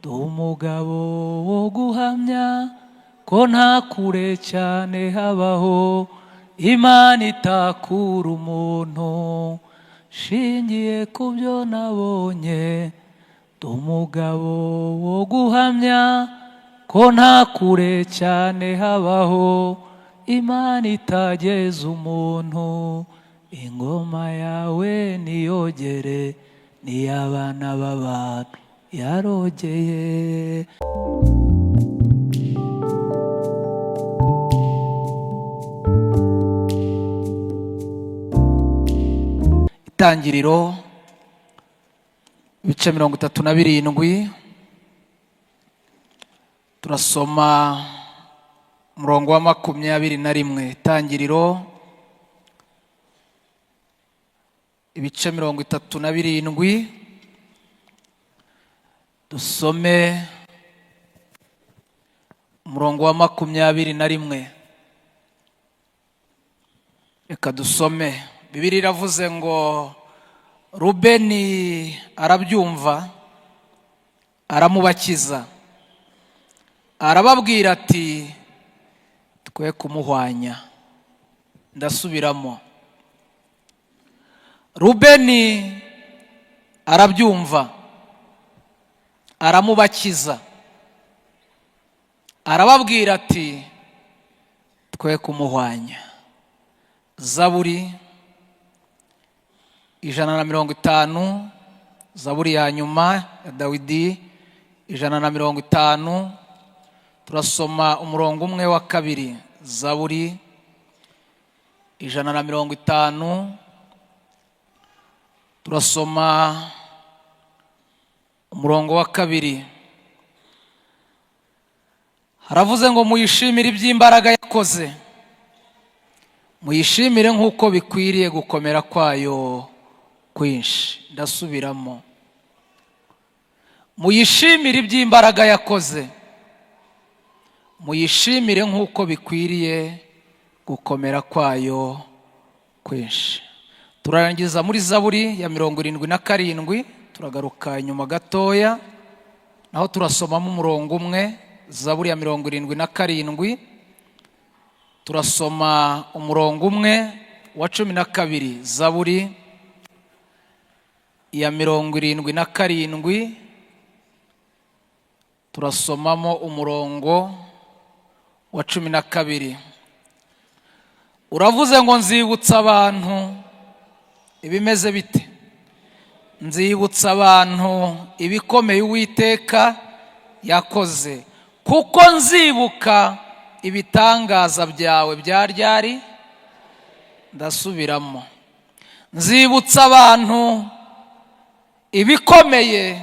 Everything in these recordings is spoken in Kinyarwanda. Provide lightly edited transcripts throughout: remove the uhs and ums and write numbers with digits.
ndi umugabo wo guhamya ko nta kure cyane habaho Imana itakura umuntu shingiye ku byo nabonye ndi umugabo wo guhamya ko nta kure cyane habaho Imana itageza umuntu ingoma yawe niyogere niy'abana b'abantu yarogeye. Itangiriro ibice 37 turasoma umurongo wa 21. Itangiriro ibice 37 dusome umurongo wa 21. Reka dusome. Bibiliya iravuze ngo Rubeni arabyumva aramubakiza arababwira ati twe kumuhwanya. Ndasubiramo. Rubeni arabyumva aramubakiza arababwira ati twe kumuhwanya. Zaburi 150, Zaburi ya nyuma ya Dawidi 150. Turasoma umurongo umwe wa kabiri. Zaburi 150 turasoma umurongo wa kabiri. Haravuze ngo muyishimire iby'imbaraga yakoze, muyishimire nk'uko bikwiriye gukomera kwayo kwinshi. Ndasubiramo. Muyishimire iby'imbaraga yakoze, muyishimire nk'uko bikwiriye gukomera kwayo kwinshi. Turarangiza muri Zaburi ya 77. Turagaruka inyuma gatoya naho turasomamo umurongo umwe. Zaburi ya 77 turasoma umurongo umwe wa 12. Zaburi ya 77 turasomamo umurongo wa 12. Uravuze ngo nzibutsa abantu ibimeze bite? Nzibutsa abantu ibikomeye Uwiteka yakoze, kuko nzibuka ibitangaza byawe bya ryari. Ndasubiramo. Nzibutsa abantu ibikomeye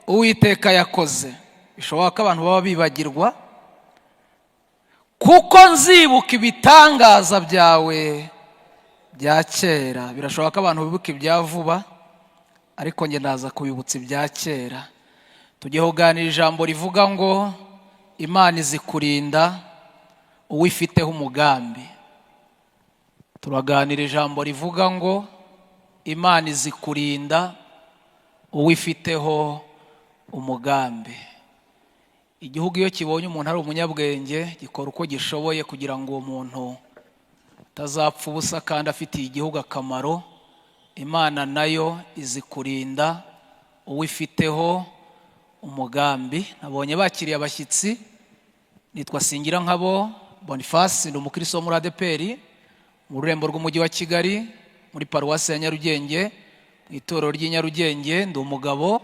Uwiteka yakoze. Bishoboka ko abantu baba bibagirwa. Kuko nzibuka ibitangaza byawe bya kera. Birashoboka ko abantu bibuka ibya vuba, ariko nge ndaza kubibutsa ibya kera. Tugiye kuganira ijambo rivuga ngo Imana izi kurinda uwifiteho umugambi. Turaganira ijambo rivuga ngo Imana izi kurinda uwifiteho umugambi. Igihugu iyo kibonye umuntu ari umunyabwenge gikora uko gishoboye kugira ngo uwo muntu atazapfa ubusa kandi afitiye igihugu akamaro. Imana nayo izi kurinda uwifiteho umugambi. Nabonye bakiriye abashyitsi. Nitwa Singirankabo Boniface, ndi umukristo wo muri ADEPR mu rurembo rw'umujyi wa Kigali muri paruwasi ya Nyarugenge mu itorero ry'i Nyarugenge. Ndi umugabo,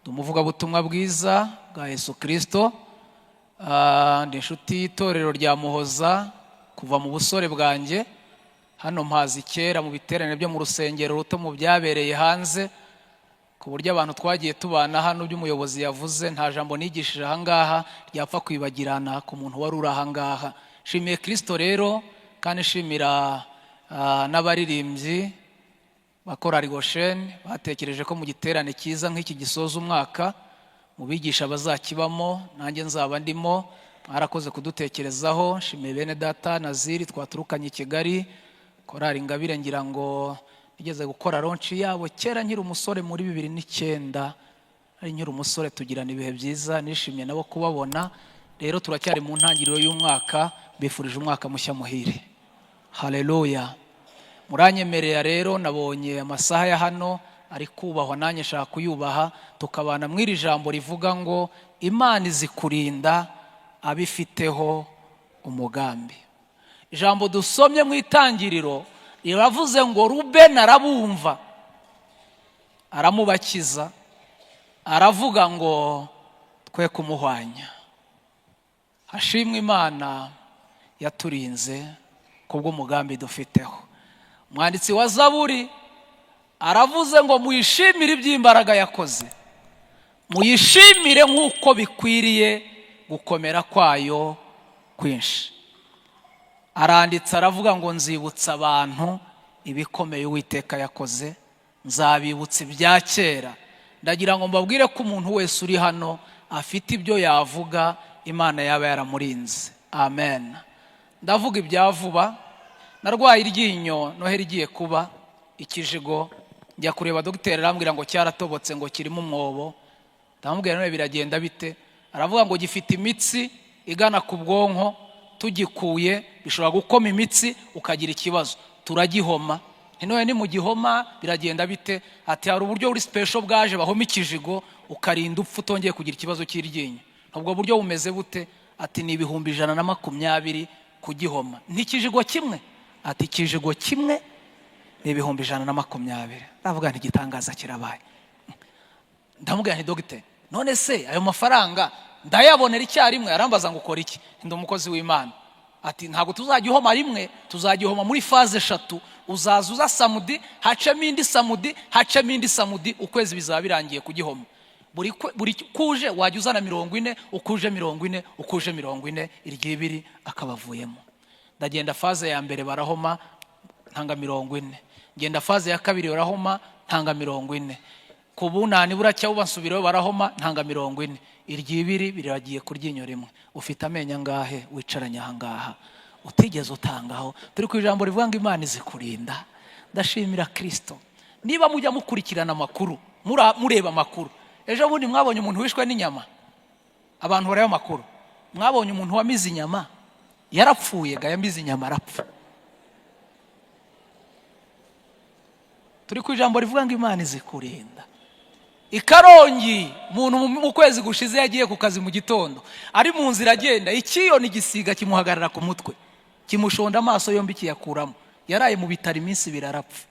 ndi umuvugabutumwa bwiza bwa Yesu Kristo. Ndi inshuti y'itorero rya Muhoza kuva mu busore bwanjye. Hano mpazi kera mu biterane byo mu rusengero ruto mu byabereye hanze, ku buryo abantu twagiye tubana hano by'umuyobozi yavuze nta jambo nigishije ahangaha ryapfa kwibagirana ku muntu wari uri ahangaha. Shimiye Kristo rero, kandi shimira n'abaririmbyi bakorari Goshen batekereje ko mu giterane cyiza nk'iki gisoza umwaka mu bigisha bazakibamo nanjye nzaba ndimo. Mwarakoze kudutekerezaho. Shimiye bene data Naziri twaturukanye i Kigali, korari Ingabire ngira ngo nigeze gukora ronchi yabo kera nkiri umusore muri 2009. ari nyiri umusore tugirana ibihe byiza, nishimye nabo kubabona. Rero turacyari mu ntangiriro y'umwaka, bifurije umwaka mushya muhire. Haleluya. Muranyemerera rero, nabonye amasaha ya hano ari kubahwa, nanjye nshaka kuyubaha, tukabana mw'iri jambo rivuga ngo Imana izi kurinda abifiteho umugambi. Ijambo dusomye mu itangiriro riravuze ngo Rubeni arabumva, aramubakiza, aravuga ngo twe kumuhwanya. Hashimwe Imana yaturinze kubw'umugambi dufiteho. Umwanditsi wa Zaburi aravuze ngo muyishimire iby'imbaraga yakoze, muyishimire nk'uko bikwiriye gukomera kwayo kwinshi. Aranditse aravuga ngo nzibutsa abantu ibikomeye Uwiteka yakoze, nzabibutsa ibya kera. Ndagira ngo mbabwire ko umuntu wese uri hano afite ibyo yavuga Imana yaba yaramurinze. Amen. Ndavuga ibya vuba. Narwaye iryinyo Noheri igiye kuba, ikijigo, njya kureba dogiteri arambwira ngo cyaratobotse, ngo kirimo umwobo. Ndamubwira none biragenda bite? Aravuga ngo gifite imitsi igana ku bwonko, tugikuye bishobora gukoma imitsi ukagira ikibazo, turagihoma. None ni mu gihoma biragenda bite? Ati hari uburyo uri special bwaje bahoma ikijigo ukarinda upfu utongeye kugira ikibazo cy'iryinyo. Ubwo buryo bumeze bute? Ati ni 120 kugihoma. Ntikijigo kimwe? Ati ikijigo kimwe ni 120. Ndavuga nti gitangaza kirabaye. Ndamubwira nti dogiteri, none se ayo mafaranga ndayabonera icyarimwe? Arambaza ngo ukora iki? Ndi umukozi w'Imana. Ati ntabwo tuzagihoma rimwe, tuzagihoma muri faze 3. Uzazuza samudi, hacemo indi samudi, hacemo indi samudi, ukwezi bizaba birangiye kugihoma. Buri kuje wajya uzana 40, ukuje 40, ukuje 40, iryibiri akabavuyemo. Ndagenda faze ya mbere barahoma, ntanga 40. Ngenda faze ya kabiri barahoma, ntanga 40. Ku bunani buracya ubansubirayo barahoma, ntanga 40. Iryibiri biragiye kuryinyo rimwe. Ufite amenyo ngahe wicaranye aha ngaha utigeze utangaho? Turi ku ijambo rivuga ngo Imana izi kurinda. Ndashimira Kristo. Niba mujya mukurikirana amakuru, mureba amakuru, ejo bundi mwabonye umuntu wishwe n'inyama, abantu bareba amakuru, mwabonye umuntu wamize inyama, yarapfuye ga, yamize inyama arapfa. Turi ku ijambo rivuga ngo Imana izi kurinda. Ikarongi umuntu mu kwezi gushize yagiye ku kazi mu gitondo, ari mu nzira agenda, ikiyoni gisiga kimuhagarara ku mutwe, kimushonda amaso yombi kiyakuramo. Yaraye mu bitaro iminsi birarapfa.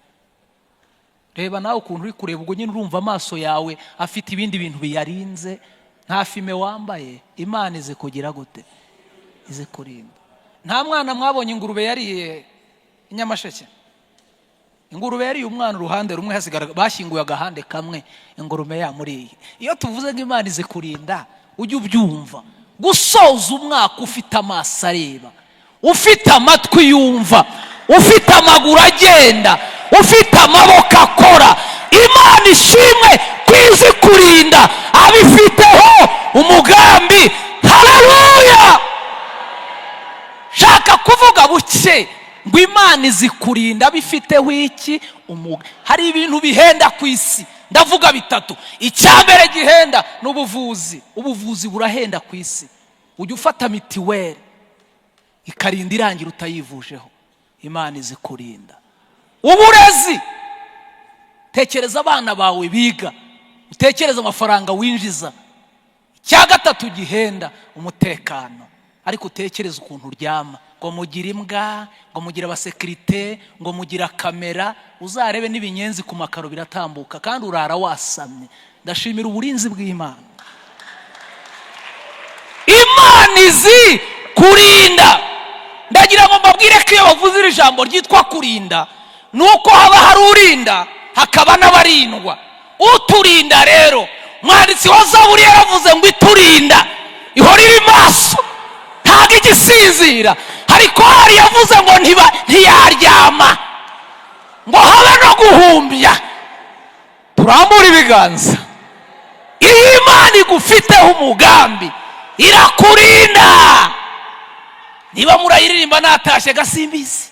Reba nawe ukuntu uri kureba, ubwo nyine urumva amaso yawe afite ibindi bintu biyarinze, nta fime wambaye. Imana izi kugira gute? Izi kurinda. Nta mwana mwabonye ingurube yariye inyamasheke? Ingurube yariye umwana uruhande rumwe, hasigara bashyinguye agahande kamwe, ingurube yamuriye. Iyo tuvuze ngo Imana izi kurinda, ujye ubyumva. Gusoza umwaka ufite amaso areba, ufite amatwi yumva, ufite amaguru agenda, ufite amaboko akora. Imana ishimwe kwizi kurinda abifiteho umugambi. Haleluya. Shaka kuvuga buke ngo Imana izi kurinda bifiteho iki? Hari ibintu bihenda ku isi, ndavuga 3. Icyambere gihenda n'ubuvuzi. Ubuvuzi burahenda ku isi. Ujye ufata mitiweli ikarinda irangira utayivujeho. Imana izi kurinda. Uburezi, tekereza abana bawe biga, utekereza amafaranga winjiza. Icya 3 gihenda umutekano, ariko utekereza ukuntu uryama, ngo mugira imbwa, ngo mugira abasekirite, ngo mugira kamera, uzarebe n'ibinyenzi ku makaro biratambuka kandi urara wasamye. Ndashimira uburinzi bw'Imana. Imana izi kurinda. Ndagira ngo mbabwire ko iyo bavuze iri jambo ryitwa kurinda, nuko haba hari urinda hakaba n'abarindwa. Uturinda rero, mwanditsi wa Zaburi yaravuze ngo iturinda ihora iri maso, ntabwo igisinzira. Ariko hari yavuze ngo ntiyaryama, ngo habe no guhumbya. Turambura ibiganza. Iyo Imana igufiteho umugambi irakurinda. Niba murayiririmba natashye gasimbizi,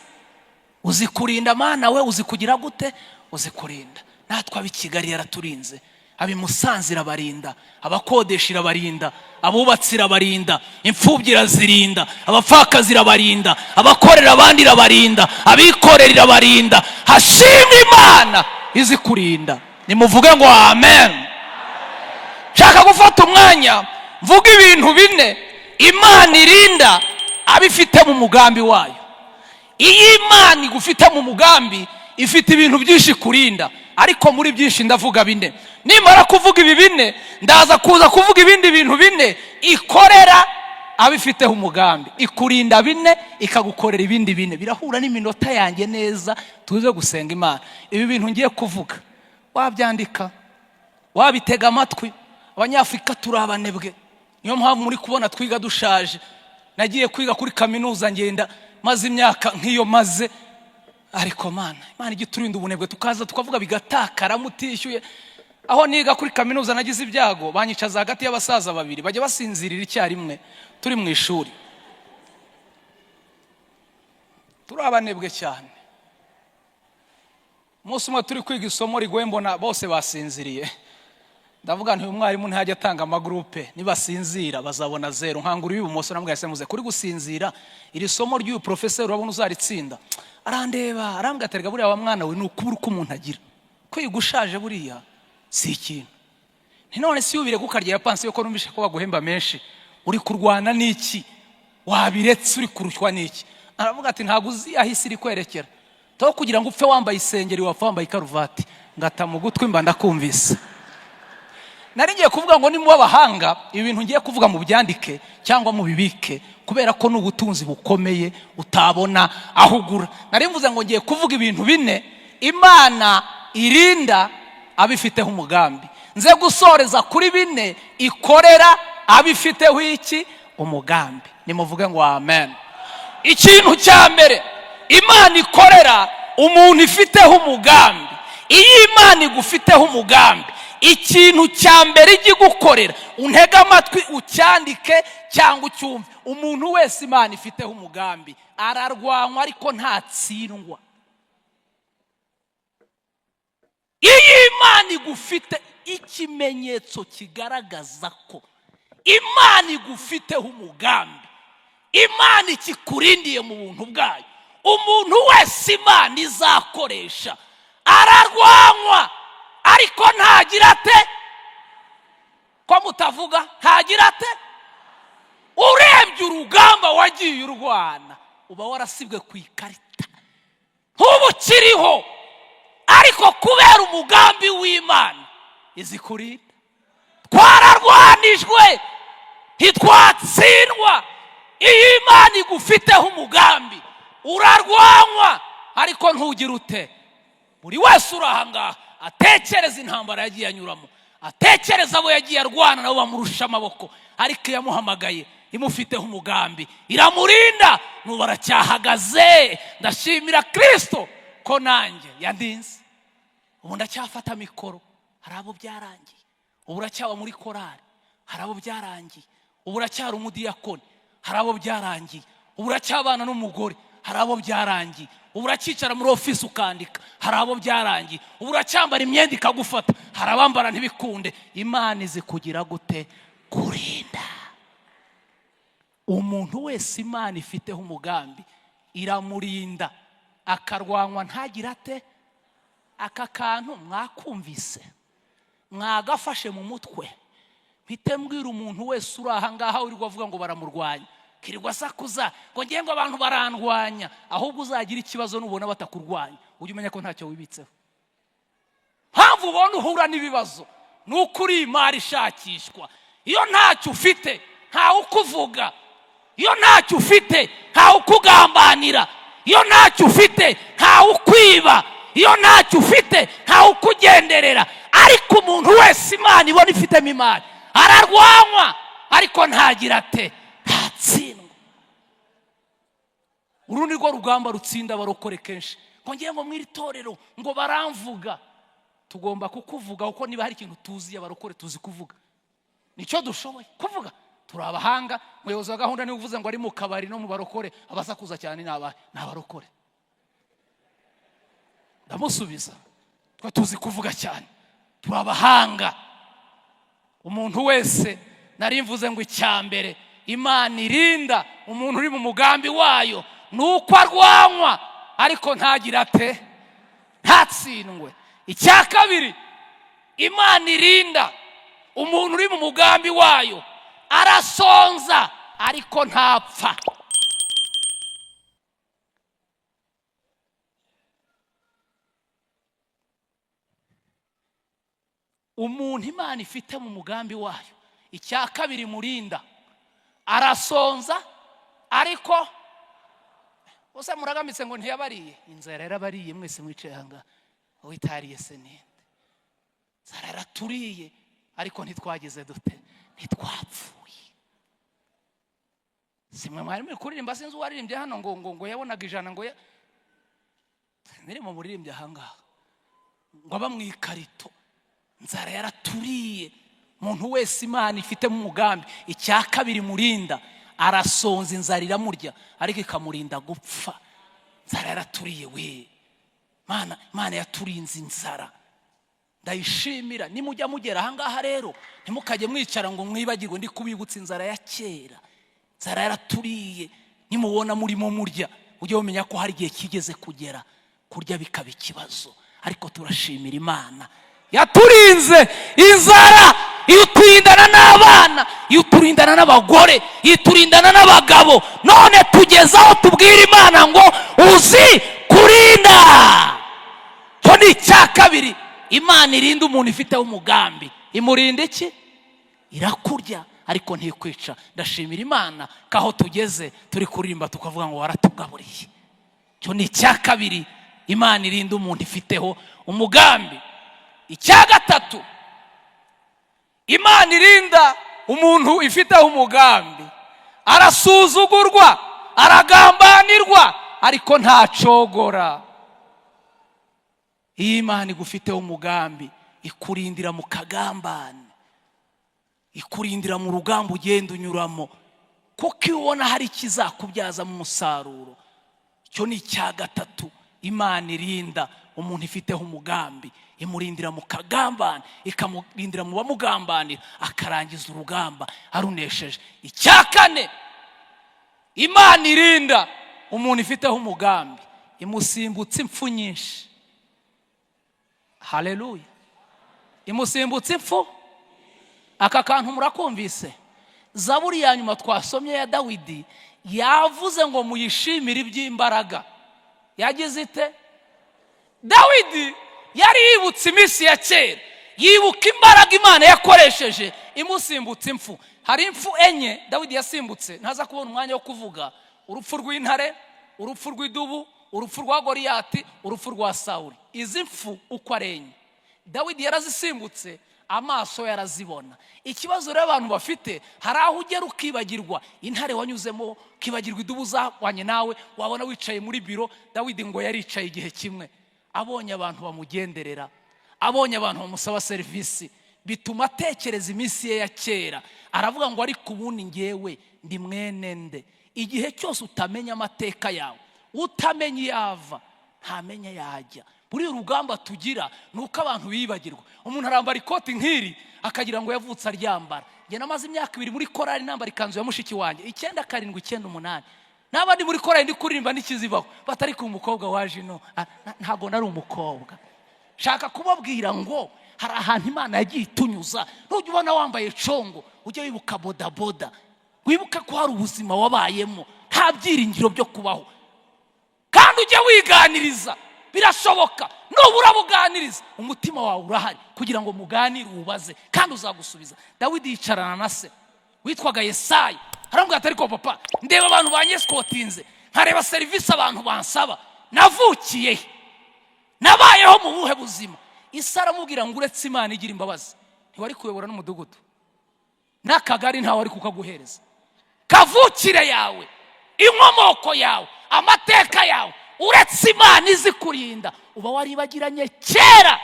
uzi kurinda Mana we, uzi kugira gute? Uzi kurinda. Natwe ab'i Kigali yaraturinze. abimusanze irabarinda, abakodesha irabarinda, abubatsi irabarinda, imfubyi irazirinda, abapfakazi irabarinda, abakorera abandi irabarinda, abikorera irabarinda. Hashimwe Imana izi kurinda. Nimuvuge ngo amen. Shaka gufata umwanya mvuga ibintu bine Imana irinda abifite mu mugambi wayo. Iyi Imana igufite mu mugambi ifite ibintu byinshi kurinda, ariko muri byinshi ndavuga bine. Nimara kuvuga ibi bine ndaza kuza kuvuga ibindi bintu bine ikorera abifiteho umugambi. Ikurinda bine, ikagukorera ibindi bine. Birahura n'iminota yanjye neza tuze gusenga Imana. Ibi bintu ngiye kuvuga wabyandika, wabitega amatwi. Abanyafrika turi abanebwe, niyo mpamvu muri kubona twiga dushaje. Nagiye kwiga kuri kaminuza ngenda maze imyaka nk'iyo maze, ariko Imana igiturinda ubunebwe tukaza tukavuga bigatakara mutishyuye. Aho niga kuri kaminuza nagize ibyago, banyicaza hagati y'abasaza babiri bajya basinzirira icyarimwe turi mu ishuri. Turi abanebwe cyane. Umunsi umwe turi kwiga isomo rigoye mbona bose basinziriye. Ndavuga nti umwarimu ntajya atanga amagroupe, nibasinzira bazabona 0. Nkangura ibumoso namubwiye se muze kuri gusinzira iri somo ry'uyu professeur urabona uzaritsinda. Arandeba arambwira ati buriya wa mwana we n'ukubura uko umuntu agira, kwiga ushaje buriya si ikintu. None si ubire gukarya ya pansiyo ko numvishe ko baguhemba menshi, uri kurwana n'iki? Wabiretse uri kurushywa n'iki? Aravuga ati ntago uzi ahisi iri kwerekera, to kugira ngo upfe wambaye isengeri wapfa wambaye karuvati ngata mu gutwi mba ndakumvise. Nari ngiye kuvuga ngo ni mu abahanga ibintu ngiye kuvuga mu byandike cyangwa mu bibike, kubera ko n'ubutunzi bukomeye utabona ahugura. Nari mvuze ngo ngiye kuvuga ibintu bine Imana irinda abifiteho umugambi. Nze gusoreza kuri bine ikorera abifiteho iki umugambi. Nimuvuge ngo amen. Ikintu cya mbere Imana ikorera umuntu ifiteho umugambi. Iyi Imana igufiteho umugambi, ikintu cya mbere igigukorera, untega amatwi ucyandike cyangwa ucyumve. Umuntu wese Imana ifiteho umugambi ararwanywa ariko ntatsindwa. Iyi Imana igufite ikimenyetso kigaragaza ko Imana igufiteho umugambi, Imana ikikurindiye mu buntu bwayo. Umuntu wese Imana izakoresha ararwanywa ariko ntagira ate? Ko mutavuga ntagira ate? Urebye urugamba wagiye urwana uba warasibwe ku ikarita, ntubu kiriho, ariko kubera umugambi w'Imana izikurinda. Twararwanijwe ntitwatsindwa. Iyi Imana igufiteho umugambi urarwanywa ariko ntugira ute? Buri wese urahangaha atekereza intambara yagiye anyuramo, atekereza abo yagiye arwana nabo bamurusha amaboko, ariko yamuhamagaye imufiteho umugambi iramurinda. Nubu aracyahagaze. Ndashimira Kristo ko nanjye yandinze. Ubu ndacyafata mikoro, hari abo byarangiye. Ubu uracyaba muri korali, hari abo byarangiye. Ubu uracyari umudiyakoni, hari abo byarangiye. Ubu uracyabana n'umugore, hari abo byarangiye. Ubu urakicara muri ofisi ukandika, hari abo byarangiye. Ubu uracyambara imyenda ikagufata, hari abambara ntibikunde. Imana izi kugira gute? Kurinda. Umuntu wese Imana ifiteho umugambi iramurinda akarwanywa ntagira ate? Aka kantu mwakumvise, mwagafashe mu mutwe. Mpite mbwira umuntu wese uri aha ngaha uri kuvuga ngo baramurwanya, kirirwa sakuza ngo ngiye ngo abantu barandwanya, ahubwo uzagira ikibazo nubona batakurwanya ujye umenya ko ntacyo wibitseho. Mpamvu ubona uhura n'ibibazo nuko uri imari ishakishwa. Iyo ntacyo ufite ntawe ukuvuga, iyo ntacyo ufite ntawe ukugambanira, iyo ntacyo ufite ntawe ukwiba, iyo ntacyo ufite ntawe ukugenderera. Ariko umuntu wese Imana ibona ifitemo imari ararwanywa ariko ntagira ate? Ntatsindwa. Uru ni rwo rugamba rutsinda abarokore kenshi. Ngo ngiye ngo mwiri torero ngo baramvuga. Tugomba kukuvuga kuko niba hari ikintu tuzi abarokore tuzi kuvuga, nicyo dushoboye kuvuga. Turi abahanga. Umuyobozi wa gahunda niwe uvuze ngo ari mu kabari no mu barokore abasakuza cyane n'abarokore. Ndamusubiza twe tuzi kuvuga cyane, turi abahanga. umuntu wese nari mvuze ngo icyambere Imana irinda umuntu uri mu mugambi wayo nuko arwanywa ariko ntagira ate, ntatsindwe. Icya kabiri, Imana irinda umuntu uri mu mugambi wayo arasonza ariko ntapfa. Umuntu Imana ifite mu mugambi wayo, icya kabiri murinda, arasonza ariko usa muragamitse ngo ntiyabariye, inzara yarabariye mwese mwicaye hanga witariye se ninde, inzara yaraturiye ariko ntitwagize dute, ntitwapfuye. Simwe mwari muri kuririmba, sinzi uwaririmbye hano ngo yabonaga ijana, ngo niri mu buririmbye ahangaha ngo aba mu ikarito, inzara yaraturiye. Umuntu wese Imana ifite mu mugambi, icya kabiri murinda, arasonza inzara iramurya ariko ikamurinda gupfa. Inzara yaraturiye we, Imana yaturinze inzara, ndayishimira. Nimujya mugera ahangaha rero ntimukajye mwicara ngo mwibagirwe ndi kubibutsa inzara ya kera. Inzara yaraturiye, nimubona murimo murya ujye umenya ko hari igihe kigeze kugera kurya bikaba ikibazo, ariko turashimira Imana yaturinze inzara. Iyo turindana n'abana, iyo turindana n'abagore, iyo turindana n'abagabo, none tugezaho tubwira Imana ngo uzi kurinda. Cyo ni icya kabiri, Imana irinda umuntu ifiteho umugambi. Imurinda iki? Irakurya ariko ntikwica. Ndashimira Imana kaho tugeze turi kuririmba tukavuga ngo waratugaburiye. Cyo ni icya kabiri, Imana irinda umuntu ifiteho umugambi. Icya gatatu, Imana irinda umuntu ifiteho umugambi, arasuzugurwa, aragambanirwa ariko ntacogora. Iyo Imana igufiteho umugambi ikurindira mu kagambane, ikurindira mu rugamba ugenda unyuramo, kuko iyo ubona hari ikizakubyaza mu musaruro. Cyo ni icya gatatu, Imana irinda umuntu ifiteho umugambi, imurindira mu kagambane, ikamurindira mu bamugambanira, akarangiza urugamba arunesheje. Icya kane, Imana irinda umuntu ifiteho umugambi, imusimbutsa impfu nyinshi. Haleluya! Imusimbutsa impfu. Aka kantu murakumvise? Zaburi ya nyuma twasomye ya Dawidi yavuze ngo muyishimire iby'imbaraga. Yagize ite? Dawidi yari yibutse iminsi ya kera, yibuka imbaraga Imana yakoresheje imusimbutsa impfu. Hari impfu enye Dawidi yasimbutse, ntaza kubona umwanya wo kuvuga: urupfu rw'intare, urupfu rw'idubu, urupfu rwa Goliyati, urupfu rwa Sawuli. Izi mfu uko ari enye Dawidi yarazisimbutse, amaso yarazibona. Ikibazo rero abantu bafite, hari aho ugera ukibagirwa intare wanyuzemo, ukibagirwa idubu zawanye nawe, wabona wicaye muri biro. Dawidi ngo yaricaye igihe kimwe, abonye abantu bamugenderera, abonye abantu bamusaba serivisi, bituma atekereza iminsi ye ya kera. Aravuga ngo ariko ubundi ngewe ndi mwene nde? Igihe cyose utamenya amateka yawe, utamenya iyava, ntamenya yajya. Buri urugamba tugira nuko abantu bibagirwa. Umuntu arambara ikoti nk'iri akagira ngo yavutse aryambara. Nge namaze imyaka 2 muri korali nambara ikanzu ya mushiki wanjye 9798. N'abandi muri korali ndi kuririmba n'ikizibaho batari ku mukobwa waje no, ntago nari umukobwa. Shaka kubabwira ngo hari ahantu Imana yagiye itunyuza. Ntujye ubona wambaye congo ujye wibuka boda boda, wibuka ko hari ubuzima wabayemo nta byiringiro byo kubaho, kandi ujye wiganiriza. Birashoboka nubura buganiriza, umutima wawe urahari kugira ngo muganire ubaze kandi uzagusubiza. Dawidi yicarana na se witwaga Yesaya, arambwira ati ariko papa, ndeba abantu banyeskotinze, nkareba service abantu bansaba, navukiye nabayeho mu buhe buzima? Isara mubwira ngo uretse Imana igira imbabazi ntiwari kuyobora n'umudugudu n'akagari, ntawe ari kukaguhereza. Kavukire yawe, inkomoko yawe, amateka yawe, uretse Imana izi kurinda, uba waribagiranye kera.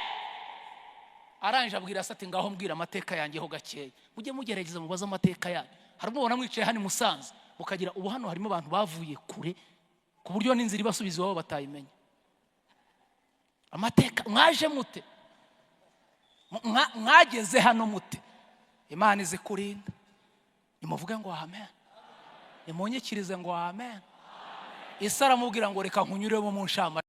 Aranje abwira ati ngaho mbwira amateka yanjye ho gakeya, mujye mugerageza mubaza amateka yanyu. Harimo ubona mwicaye hano Musanze ukagira ubu hano harimo abantu bavuye kure ku buryo n'inzira ibasubiza iwabo batayimenya. Amateka mwaje mute? Mwageze hano mute? Imana izi kurinda. Nimuvuge ngo amen. Nimunyikirize ngo amen. Isa aramubwira ngo reka nkunyuremo mu nshama.